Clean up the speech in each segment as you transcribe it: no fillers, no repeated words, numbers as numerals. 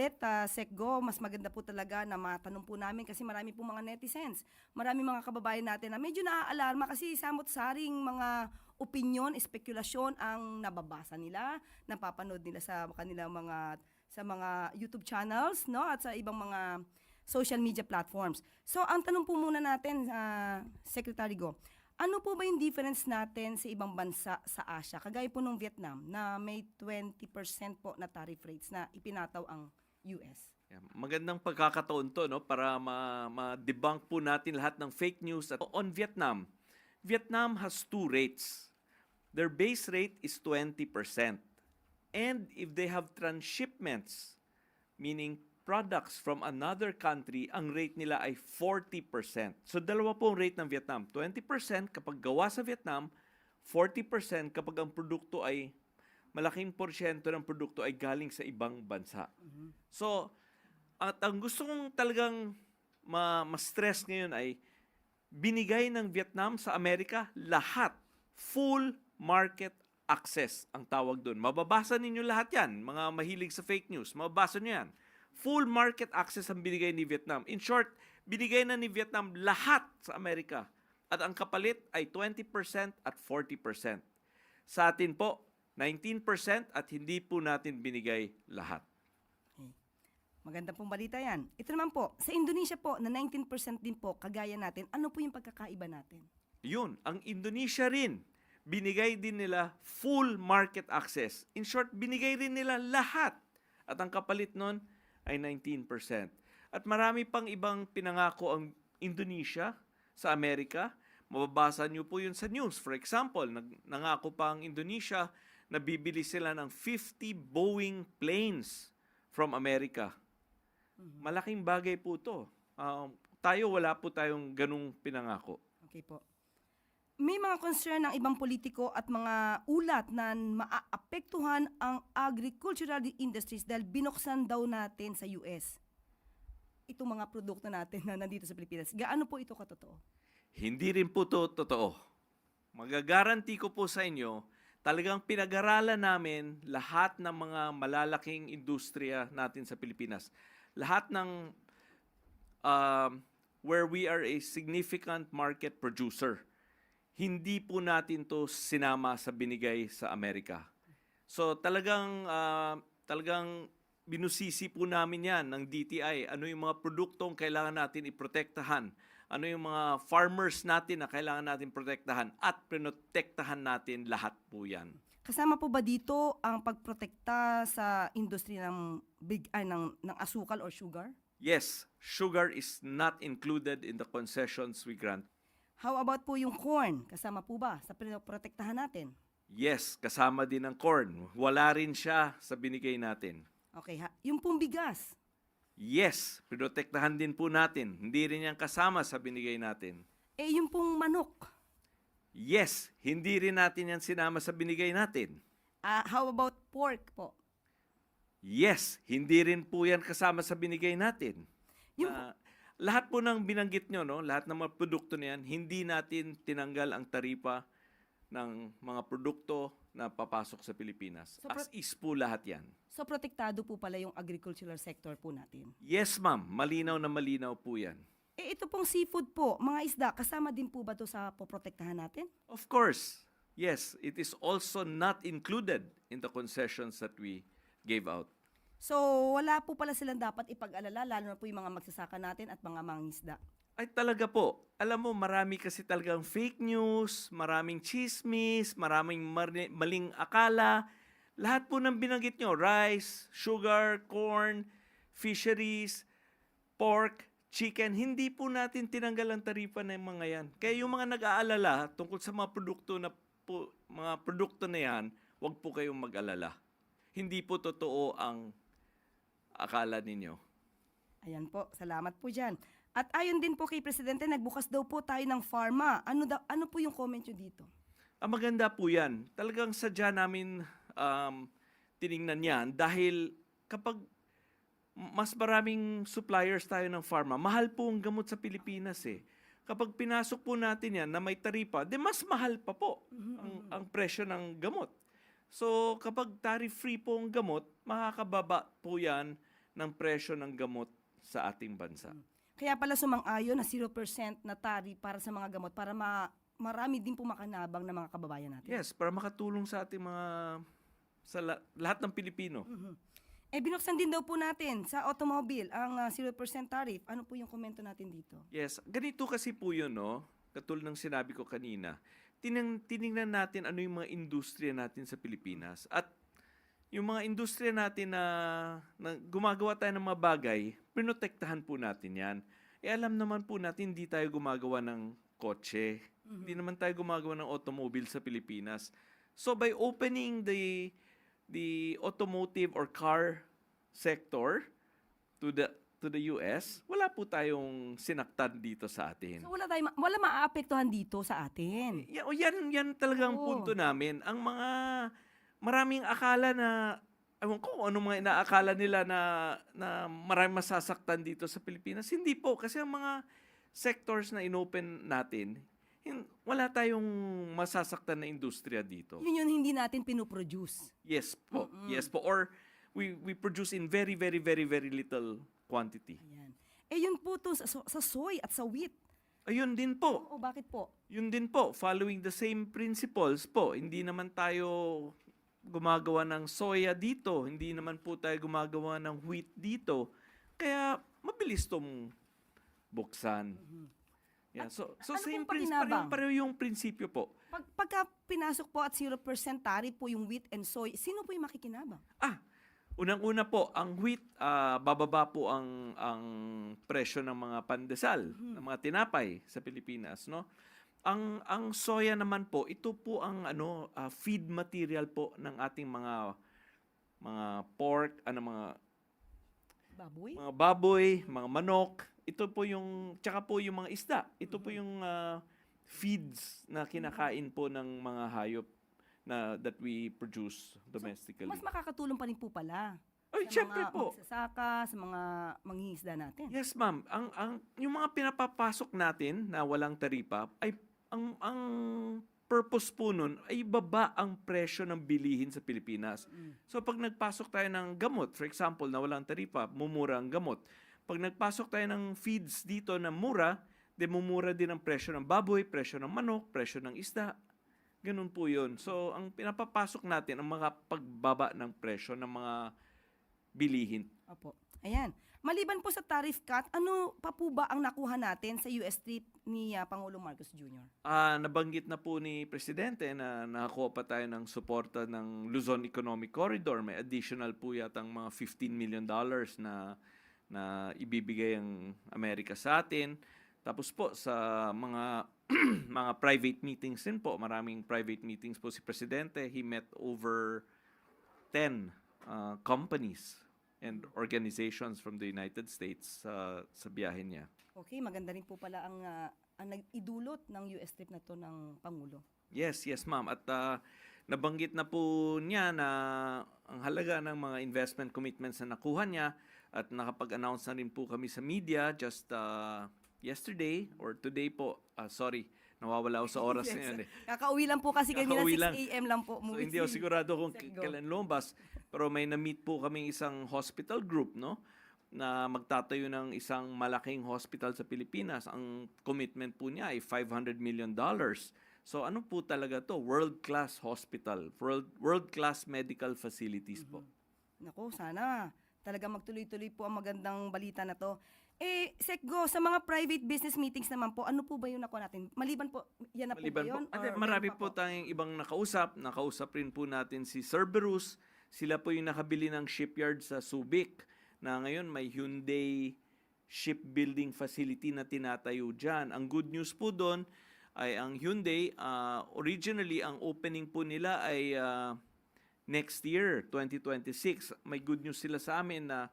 kapalit, Sekgo, mas maganda po talaga na matanong po namin kasi marami po mga netizens, marami mga kababayan natin na medyo naaalarma kasi samot-saring mga opinyon, espekulasyon ang nababasa nila, napapanood nila sa mga YouTube channels, no, at sa ibang mga social media platforms. So, ang tanong po muna natin, Secretary Go, ano po ba yung difference natin sa ibang bansa sa Asia, kagaya po ng Vietnam, na may 20% po na tariff rates na ipinataw ang US? Yeah, magandang pagkakataon to, no, para ma-debunk po natin lahat ng fake news. At on Vietnam, Vietnam has two rates. Their base rate is 20%. And if they have transshipments, meaning products from another country, ang rate nila ay 40%. So dalawa pong rate ng Vietnam. 20% kapag gawa sa Vietnam, 40% kapag ang produkto ay malaking porsyento ng produkto ay galing sa ibang bansa. So, at ang gusto kong talagang ma-stress ngayon ay binigay ng Vietnam sa Amerika lahat. Full market access ang tawag doon. Mababasa ninyo lahat yan, mga mahilig sa fake news. Mababasa nyo yan. Full market access ang binigay ni Vietnam. In short, binigay na ni Vietnam lahat sa Amerika. At ang kapalit ay 20% at 40%. Sa atin po, 19% at hindi po natin binigay lahat. Okay. Maganda pong balita yan. Ito naman po, sa Indonesia po, na 19% din po, kagaya natin, ano po yung pagkakaiba natin? Yun, ang Indonesia rin, binigay din nila full market access. In short, binigay rin nila lahat. At ang kapalit nun ay 19%. At marami pang ibang pinangako ang Indonesia sa Amerika. Mababasa niyo po yun sa news. For example, nangako pa ang Indonesia na bibili sila ng 50 Boeing planes from America. Malaking bagay po to. Wala po tayong ganung pinangako. Okay po. May mga concern ng ibang politiko at mga ulat na maaapektuhan ang agricultural industries dahil binuksan daw natin sa US itong mga produkto natin na nandito sa Pilipinas. Gaano po ito katotoo? Hindi rin po to totoo. Magagaranti ko po sa inyo, talagang pinag-aralan namin lahat ng mga malalaking industriya natin sa Pilipinas. Lahat ng where we are a significant market producer. Hindi po natin to sinama sa binigay sa Amerika. So talagang binusisi po namin yan ng DTI. Ano yung mga produktong kailangan natin iprotektahan? Ano yung mga farmers natin na kailangan natin protektahan? At pinotektahan natin lahat po yan. Kasama po ba dito ang pagprotekta sa industriya ng asukal or sugar? Yes, sugar is not included in the concessions we grant. How about po yung corn? Kasama po ba sa pinoprotektahan natin? Yes, kasama din ang corn. Wala rin siya sa binigay natin. Okay, yung pong bigas? Yes, pinotektahan din po natin. Hindi rin yan kasama sa binigay natin. Yung pong manok? Yes, hindi rin natin yan sinama sa binigay natin. How about pork po? Yes, hindi rin po yan kasama sa binigay natin. Yung Lahat po ng binanggit nyo, no? Lahat ng mga produkto na yan, hindi natin tinanggal ang taripa ng mga produkto na papasok sa Pilipinas. So, As is po lahat yan. So protektado po pala yung agricultural sector po natin. Yes, ma'am. Malinaw na malinaw po yan. Ito pong seafood po, mga isda, kasama din po ba ito sa poprotektahan natin? Of course, yes. It is also not included in the concessions that we gave out. So wala po pala silang dapat ipag-alala, lalo na po yung mga magsasaka natin at mga mangingisda. Ay talaga po. Alam mo, marami kasi talagang fake news, maraming chismis, maraming maling akala. Lahat po ng binanggit nyo, rice, sugar, corn, fisheries, pork, chicken, hindi po natin tinanggal ang taripa ng mga yan. Kaya yung mga nag-aalala tungkol sa mga produkto na yan, huwag po kayong mag-alala. Hindi po totoo ang akala ninyo. Ayan po, salamat po dyan. At ayon din po kay Presidente, nagbukas daw po tayo ng pharma. Ano po yung comment nyo dito? Maganda po yan. Talagang sadya namin tiningnan yan dahil kapag mas maraming suppliers tayo ng pharma, mahal po ang gamot sa Pilipinas eh. Kapag pinasok po natin yan na may taripa, mas mahal pa po ang presyo ng gamot. So kapag tariff-free po ang gamot, makakababa po yan ng presyo ng gamot sa ating bansa. Kaya pala sumang-ayon na 0% na tariff para sa mga gamot para marami din po makanabang na mga kababayan natin. Yes, para makatulong sa ating mga lahat ng Pilipino. Binuksan din daw po natin sa automobile ang 0% tariff. Ano po yung komento natin dito? Yes, ganito kasi po 'yun, no? Katulad ng sinabi ko kanina. Tiningnan natin ano yung mga industriya natin sa Pilipinas at yung mga industriya natin na gumagawa tayo ng mga bagay, pinotektahan po natin 'yan. Alam naman po natin hindi tayo gumagawa ng kotse. Hindi naman tayo gumagawa ng automobile sa Pilipinas. So by opening the automotive or car sector to the US, wala po tayong sinaktan dito sa atin. So wala maaapektuhan dito sa atin. Yan talagang Oo. punto namin. Ang maraming akala na, ewan ko kung anong mga inaakala nila na maraming masasaktan dito sa Pilipinas. Hindi po, kasi ang mga sectors na inopen natin, wala tayong masasaktan na industriya dito. Yun hindi natin pinoproduce. Yes po. Yes po. Or we produce in very, very, very, very little quantity. Ayan. Yun po to sa soy at sa wheat. Ayun din po. Oo, bakit po? Yun din po. Following the same principles po. Hindi naman tayo gumagawa ng soya dito. Hindi naman po tayo gumagawa ng wheat dito. Kaya mabilis tong buksan. Yeah, so ano same pong pakinabang? pareho yung prinsipyo po. Pagka pinasok po at 0% tariff po yung wheat and soy, sino po yung makikinabang? Unang-una po, ang wheat, bababa po ang presyo ng mga pandesal, ng mga tinapay sa Pilipinas, no? Ang soya naman po, ito po ang feed material po ng ating mga pork, Baboy? mga baboy, mga manok. Ito po yung tsaka po yung mga isda. Ito po yung feeds na kinakain po ng mga hayop that we produce domestically. Mas makakatulong pa rin po pala. Ay, sa syempre mga po. magsasaka, sa mga mangingisda natin. Yes, ma'am. Yung mga pinapapasok natin na walang taripa ay ang purpose po nun ay baba ang presyo ng bilihin sa Pilipinas. So pag nagpasok tayo ng gamot, for example, na walang taripa, mumura ang gamot. Pag nagpasok tayo ng feeds dito na mura, mumura din ang presyo ng baboy, presyo ng manok, presyo ng isda. Ganun po yun. So ang pinapapasok natin ang mga pagbaba ng presyo ng mga bilihin. Opo. Ayan. Maliban po sa tariff cut, ano pa po ba ang nakuha natin sa US trip ni Pangulong Marcos Jr.? Nabanggit na po ni Presidente na nakakuha pa tayo ng suporta ng Luzon Economic Corridor. May additional po yatang mga $15 million na ibibigay ang Amerika sa atin. Tapos po sa mga mga private meetings din po, maraming private meetings po si Presidente. He met over 10 companies and organizations from the United States sa biyahe niya. Okay, maganda rin po pala ang nag-idulot ng US trip na to ng Pangulo. Yes, ma'am. At nabanggit na po niya na ang halaga ng mga investment commitments na nakuha niya at nakapag-announce na rin po kami sa media just yesterday or today po. Sorry, nawawala ako sa oras na yun. Kakauwi lang po kasi kanina Kakauwi 6 lang. a.m. lang po. So hindi ako sigurado kung kailan lumabas, pero may na-meet po kaming isang hospital group, no? Na magtatayo ng isang malaking hospital sa Pilipinas. Ang commitment po niya ay $500 million. So ano po talaga to? World-class hospital, world-class medical facilities po. Naku, sana talaga magtuloy-tuloy po ang magandang balita na to. Sekgo, sa mga private business meetings naman po, ano po ba yung nakuha natin? Maliban po, yan na po ba yun? Or Marami meron pa po tayong ibang nakausap. Nakausap rin po natin si Cerberus. Sila po yung nakabili ng shipyard sa Subic na ngayon may Hyundai shipbuilding facility na tinatayo dyan. Ang good news po doon ay ang Hyundai, originally ang opening po nila ay next year, 2026. May good news sila sa amin na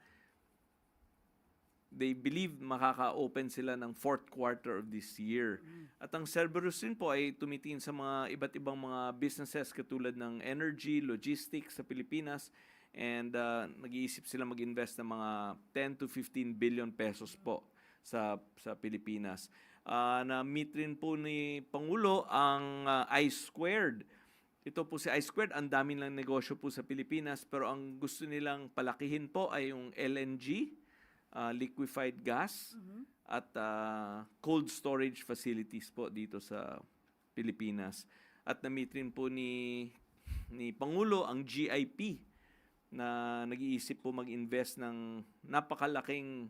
they believe makaka-open sila ng fourth quarter of this year. At ang Cerberus rin po ay tumitingin sa mga iba't ibang mga businesses katulad ng energy, logistics sa Pilipinas, and nag-iisip sila mag-invest ng mga 10 to 15 billion pesos po sa Pilipinas. Na-meet rin po ni Pangulo ang I Squared ito po si I-Squared, ang dami lang negosyo po sa Pilipinas, pero ang gusto nilang palakihin po ay yung LNG, liquefied gas, at cold storage facilities po dito sa Pilipinas. At na-meet rin po ni Pangulo ang GIP na nag-iisip po mag-invest ng napakalaking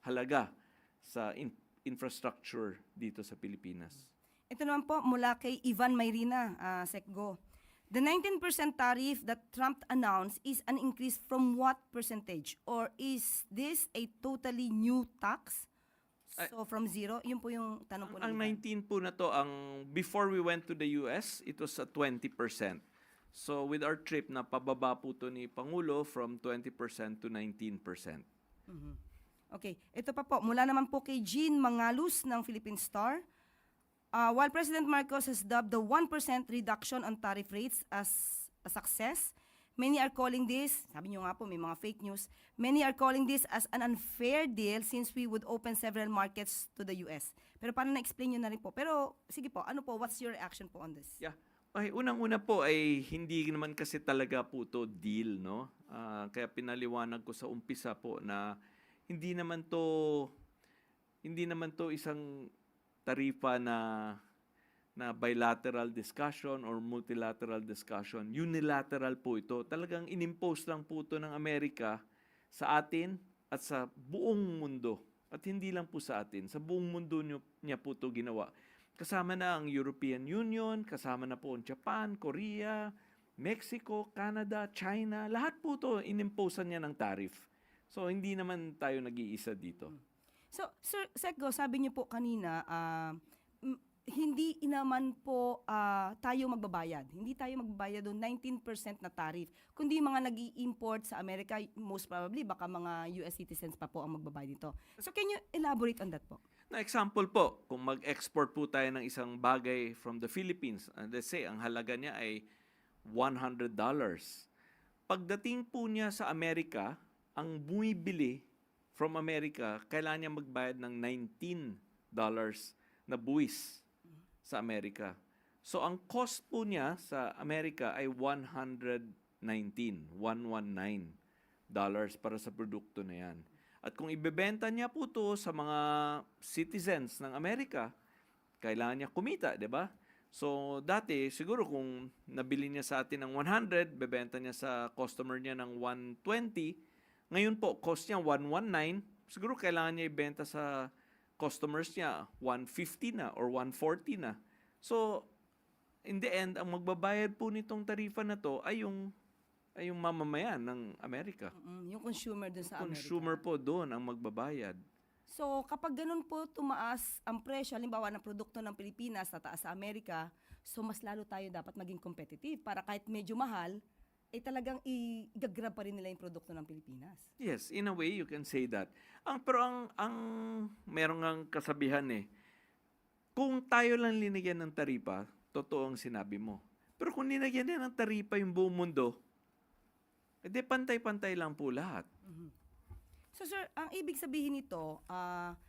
halaga sa infrastructure dito sa Pilipinas. Ito naman po mula kay Ivan Mayrina, Secgo. The 19% tariff that Trump announced is an increase from what percentage? Or is this a totally new tax? So from zero, yun po yung tanong po Ang ni Ivan. 19 po na to, before we went to the US, it was at 20%. So with our trip, napababa po to ni Pangulo from 20% to 19%. Okay, ito pa po, mula naman po kay Jean Mangalus ng Philippine Star. While President Marcos has dubbed the 1% reduction on tariff rates as a success, many are calling this, sabi nyo nga po, may mga fake news, many are calling this as an unfair deal since we would open several markets to the US. Pero paano na-explain nyo na rin po? Pero sige po, ano po, what's your reaction po on this? Yeah. Okay, unang-una po ay hindi naman kasi talaga po to deal, no? Kaya pinaliwanag ko sa umpisa po na hindi naman to isang tarifa na bilateral discussion or multilateral discussion. Unilateral po ito. Talagang inimpose lang po ito ng Amerika sa atin at sa buong mundo. At hindi lang po sa atin. Sa buong mundo niya po ito ginawa. Kasama na ang European Union, kasama na po ang Japan, Korea, Mexico, Canada, China. Lahat po ito inimposean niya ng tariff. So, hindi naman tayo nag-iisa dito. So, Sir Secgo, sabi niyo po kanina, hindi naman po tayo magbabayad. Hindi tayo magbabayad doon 19% na tariff. Kundi mga nag-i-import sa Amerika, most probably, baka mga US citizens pa po ang magbabayad dito. So, can you elaborate on that po? Na example po, kung mag-export po tayo ng isang bagay from the Philippines, let's say, ang halaga niya ay $100. Pagdating po niya sa Amerika, ang bumibili from America, kailangan niya magbayad ng $19 na buwis sa Amerika. So, ang cost po niya sa Amerika ay $119 para sa produkto na yan. At kung ibebenta niya po to sa mga citizens ng Amerika, kailangan niya kumita, di ba? So, dati, siguro kung nabili niya sa atin ng 100, bebenta niya sa customer niya ng 120, ngayon po, cost niya 119, siguro kailangan niya ibenta sa customers niya 150 na or 140 na. So, in the end, ang magbabayad po nitong tarifa na to ay yung mamamayan ng Amerika. Yung consumer dun sa Amerika. Consumer po doon ang magbabayad. So, kapag ganun po tumaas ang presyo, halimbawa ng produkto ng Pilipinas, tataas sa Amerika, so mas lalo tayo dapat maging competitive para kahit medyo mahal, ay talagang i-grab pa rin nila yung produkto ng Pilipinas. Yes, in a way, you can say that. Pero ang merong ang kasabihan kung tayo lang linagyan ng taripa, totoo ang sinabi mo. Pero kung linagyan din ng taripa yung buong mundo, edi pantay-pantay lang po lahat. So sir, ang ibig sabihin nito,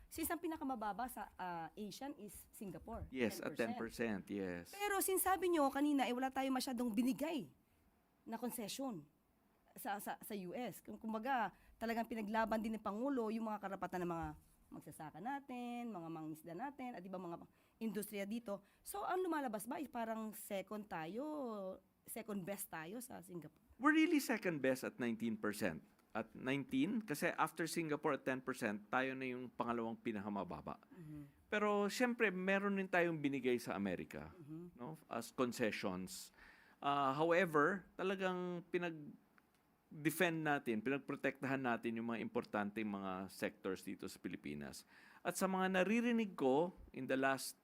since ang pinakamababa sa Asian is Singapore. Yes, at 10%, yes. Pero since sabi nyo kanina, wala tayo masyadong binigay na concession sa US. Kumbaga, talagang pinaglaban din ng Pangulo yung mga karapatan ng mga magsasaka natin, mga mangingisda natin, at iba mga industriya dito. So, ang lumalabas ba? Parang second best tayo sa Singapore. We're really second best at 19%. At 19, kasi after Singapore at 10%, tayo na yung pangalawang pinakamababa. Pero syempre, meron din tayong binigay sa Amerika, no, as concessions. However, talagang pinag-defend natin, pinagprotektahan natin yung mga importanteng mga sectors dito sa Pilipinas. At sa mga naririnig ko in the last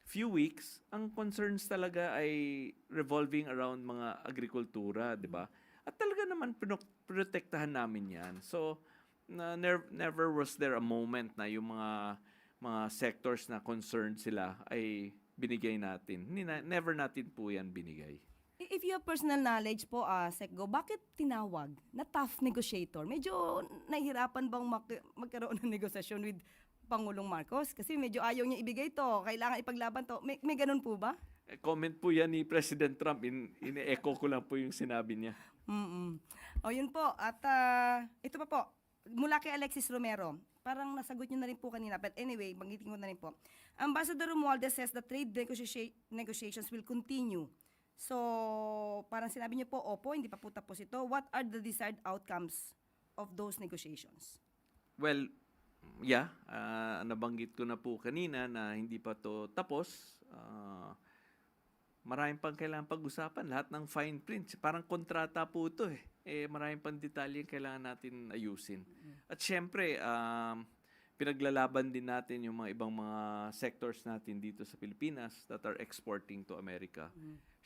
few weeks, ang concerns talaga ay revolving around mga agrikultura, di ba? At talaga naman protektahan namin yan. So, never was there a moment na yung mga sectors na concerned sila ay binigay natin. Never natin po yan binigay. If you have personal knowledge po, Secgo, bakit tinawag na tough negotiator? Medyo nahihirapan bang magkaroon ng negosasyon with Pangulong Marcos? Kasi medyo ayaw niya ibigay to, kailangan ipaglaban to. May ganun po ba? Comment po yan ni President Trump. Ine-echo ko lang po yung sinabi niya. Mm-mm. O yun po. At ito pa po, mula kay Alexis Romero. Parang nasagot nyo na rin po kanina. But anyway, banggitin ko na rin po. Ambassador Romualdez says the trade negotiations will continue. So, parang sinabi niyo po, opo, hindi pa po tapos ito. What are the desired outcomes of those negotiations? Well, yeah, nabanggit ko na po kanina na hindi pa to tapos. Maraming pang kailangan pag-usapan. Lahat ng fine print. Parang kontrata po ito eh. Maraming pang detalye yung kailangan natin ayusin. At syempre, pinaglalaban din natin yung mga ibang mga sectors natin dito sa Pilipinas that are exporting to America.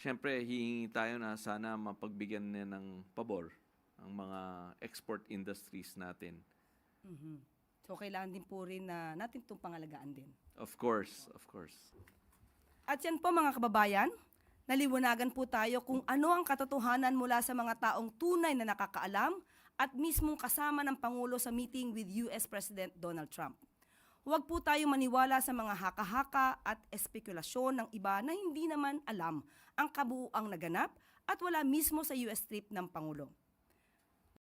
Syempre, hihingi tayo na sana mapagbigyan na ng pabor ang mga export industries natin. So, kailangan din po rin na natin itong pangalagaan din. Of course, of course. At yan po mga kababayan, naliwanagan po tayo kung ano ang katotohanan mula sa mga taong tunay na nakakaalam at mismong kasama ng Pangulo sa meeting with US President Donald Trump. Huwag po tayo maniwala sa mga haka-haka at espekulasyon ng iba na hindi naman alam ang kabuuang naganap at wala mismo sa US trip ng Pangulo.